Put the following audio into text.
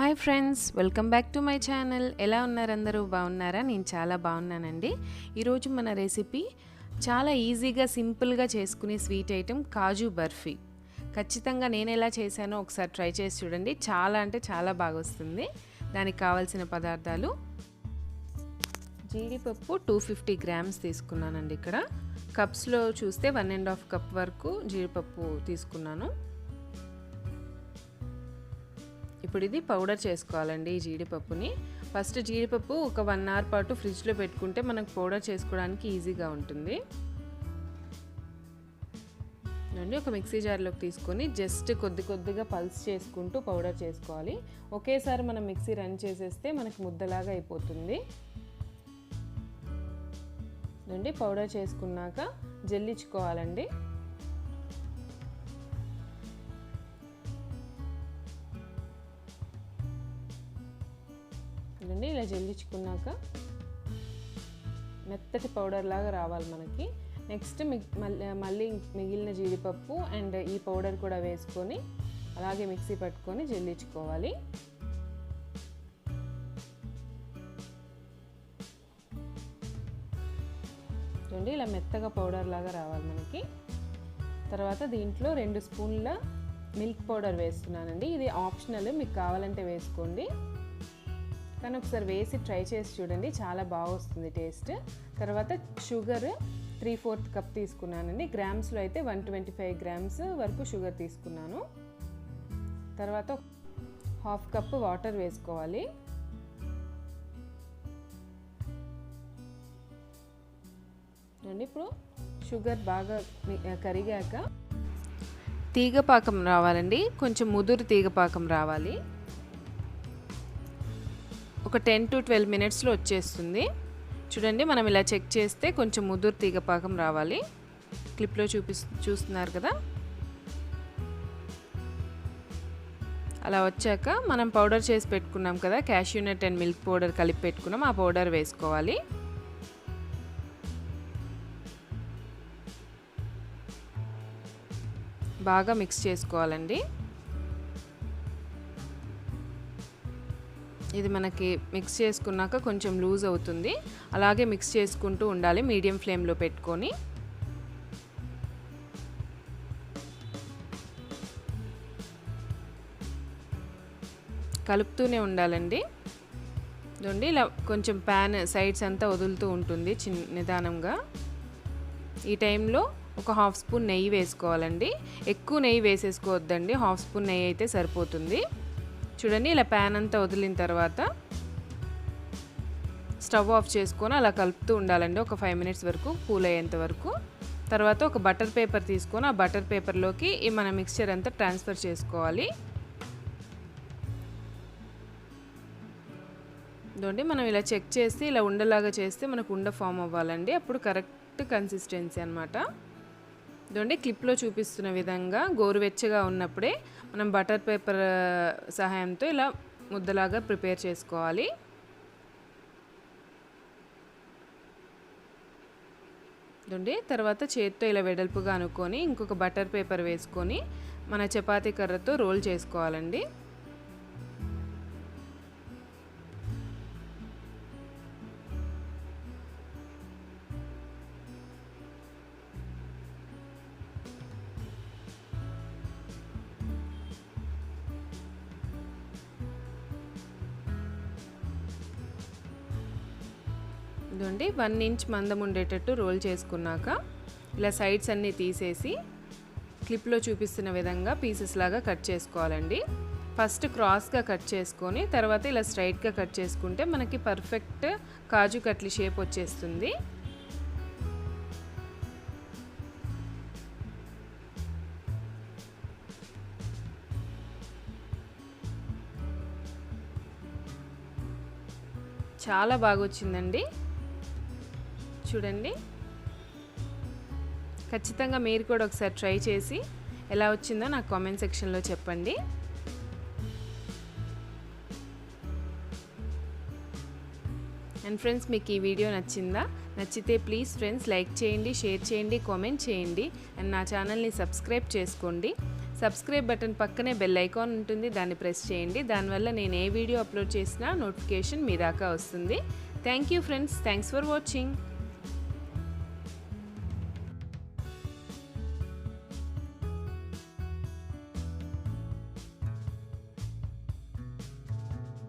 Hi friends, welcome back to my channel. ఎలా ఉన్నారు అందరూ? బాగున్నారా? నేను చాలా బాగున్నానండి. ఈరోజు మన రెసిపీ చాలా ఈజీగా సింపుల్గా చేసుకునే స్వీట్ ఐటెం కాజు బర్ఫీ. ఖచ్చితంగా నేను ఎలా చేశానో ఒకసారి ట్రై చేసి చూడండి. చాలా అంటే చాలా బాగా వస్తుంది. దానికి కావాల్సిన పదార్థాలు: జీడిపప్పు 250 గ్రామ్స్ తీసుకున్నానండి. ఇక్కడ కప్స్లో చూస్తే 1.5 కప్ వరకు జీడిపప్పు తీసుకున్నాను. ఇప్పుడు ఇది పౌడర్ చేసుకోవాలండి. ఈ జీడిపప్పుని ఫస్ట్ జీడిపప్పు ఒక 1 అవర్ పాటు ఫ్రిడ్జ్లో పెట్టుకుంటే మనకు పౌడర్ చేసుకోవడానికి ఈజీగా ఉంటుంది. ఒక మిక్సీ జార్లోకి తీసుకొని జస్ట్ కొద్దిగా పల్స్ చేసుకుంటూ పౌడర్ చేసుకోవాలి. ఒకేసారి మనం మిక్సీ రన్ చేసేస్తే మనకు ముద్దలాగా అయిపోతుంది. పౌడర్ చేసుకున్నాక జల్లించుకోవాలండి. ఇలా జల్లించుకున్నాక మెత్తటి పౌడర్ లాగా రావాలి మనకి. నెక్స్ట్ మళ్ళీ మిగిలిన జీడిపప్పు అండ్ ఈ పౌడర్ కూడా వేసుకొని అలాగే మిక్సీ పట్టుకొని జల్లించుకోవాలి. చూడండి, ఇలా మెత్తగా పౌడర్ లాగా రావాలి మనకి. తర్వాత దీంట్లో 2 స్పూన్ల మిల్క్ పౌడర్ వేస్తున్నానండి. ఇది ఆప్షనల్, మీకు కావాలంటే వేసుకోండి, కానీ ఒకసారి వేసి ట్రై చేసి చూడండి, చాలా బాగా వస్తుంది టేస్ట్. తర్వాత షుగర్ 3/4 కప్ తీసుకున్నానండి. గ్రామ్స్లో అయితే 125 గ్రామ్స్ వరకు షుగర్ తీసుకున్నాను. తర్వాత 1/2 కప్ వాటర్ వేసుకోవాలి. ఇప్పుడు షుగర్ బాగా కరిగాక తీగపాకం రావాలండి. కొంచెం ముదురు తీగపాకం రావాలి. ఒక 10 to 12 మినిట్స్లో వచ్చేస్తుంది. చూడండి, మనం ఇలా చెక్ చేస్తే కొంచెం ముదురు తీగపాకం రావాలి. క్లిప్లో చూస్తున్నారు కదా. అలా వచ్చాక మనం పౌడర్ చేసి పెట్టుకున్నాం కదా, cashewnut అండ్ మిల్క్ పౌడర్ కలిపి పెట్టుకున్నాం, ఆ పౌడర్ వేసుకోవాలి. బాగా మిక్స్ చేసుకోవాలండి. ఇది మనకి మిక్స్ చేసుకున్నాక కొంచెం లూజ్ అవుతుంది. అలాగే మిక్స్ చేసుకుంటూ ఉండాలి మీడియం ఫ్లేమ్లో పెట్టుకొని. కలుపుతూనే ఉండాలండి. చూడండి, ఇలా కొంచెం ప్యాన్ సైడ్స్ అంతా వదులుతూ ఉంటుంది నిదానంగా. ఈ టైంలో ఒక 1/2 స్పూన్ నెయ్యి వేసుకోవాలండి. ఎక్కువ నెయ్యి వేసేసుకోవద్దండి, 1/2 స్పూన్ నెయ్యి అయితే సరిపోతుంది. చూడండి, ఇలా ప్యాన్ అంతా వదిలిన తర్వాత స్టవ్ ఆఫ్ చేసుకొని అలా కలుపుతూ ఉండాలండి ఒక 5 మినిట్స్ వరకు, కూల్ అయ్యేంత వరకు. తర్వాత ఒక బటర్ పేపర్ తీసుకొని ఆ బటర్ పేపర్లోకి ఈ మన మిక్స్చర్ అంతా ట్రాన్స్ఫర్ చేసుకోవాలి. చూడండి, మనం ఇలా చెక్ చేసి ఇలా ఉండలాగా చేస్తే మనకు ఉండ ఫామ్ అవ్వాలండి. అప్పుడు కరెక్ట్ కన్సిస్టెన్సీ అన్నమాట. చూడండి, క్లిప్లో చూపిస్తున్న విధంగా గోరువెచ్చగా ఉన్నప్పుడే మనం బటర్ పేపర్ సహాయంతో ఇలా ముద్దలాగా ప్రిపేర్ చేసుకోవాలి. చూడండి, తర్వాత చేత్తో ఇలా వెడల్పుగా అనుకొని ఇంకొక బటర్ పేపర్ వేసుకొని మన చపాతీ కర్రతో రోల్ చేసుకోవాలండి. ఇదండి 1 ఇంచ్ మందం ఉండేటట్టు రోల్ చేసుకున్నాక ఇలా సైడ్స్ అన్నీ తీసేసి క్లిప్లో చూపిస్తున్న విధంగా పీసెస్ లాగా కట్ చేసుకోవాలండి. ఫస్ట్ క్రాస్గా కట్ చేసుకొని తర్వాత ఇలా స్ట్రైట్గా కట్ చేసుకుంటే మనకి పర్ఫెక్ట్ కాజు కట్లీ షేప్ వచ్చేస్తుంది. చాలా బాగా వచ్చిందండి. చూడండి, ఖచ్చితంగా మీరు కూడా ఒకసారి ట్రై చేసి ఎలా వచ్చిందో నాకు కామెంట్ సెక్షన్లో చెప్పండి. అండ్ ఫ్రెండ్స్, మీకు ఈ వీడియో నచ్చిందా? నచ్చితే ప్లీజ్ ఫ్రెండ్స్ లైక్ చేయండి, షేర్ చేయండి, కామెంట్ చేయండి అండ్ నా ఛానల్ని సబ్స్క్రైబ్ చేసుకోండి. సబ్స్క్రైబ్ బటన్ పక్కనే బెల్ ఐకాన్ ఉంటుంది, దాన్ని ప్రెస్ చేయండి. దానివల్ల నేను ఏ వీడియో అప్లోడ్ చేసినా నోటిఫికేషన్ మీ దాకా వస్తుంది. Thank you friends, thanks for watching.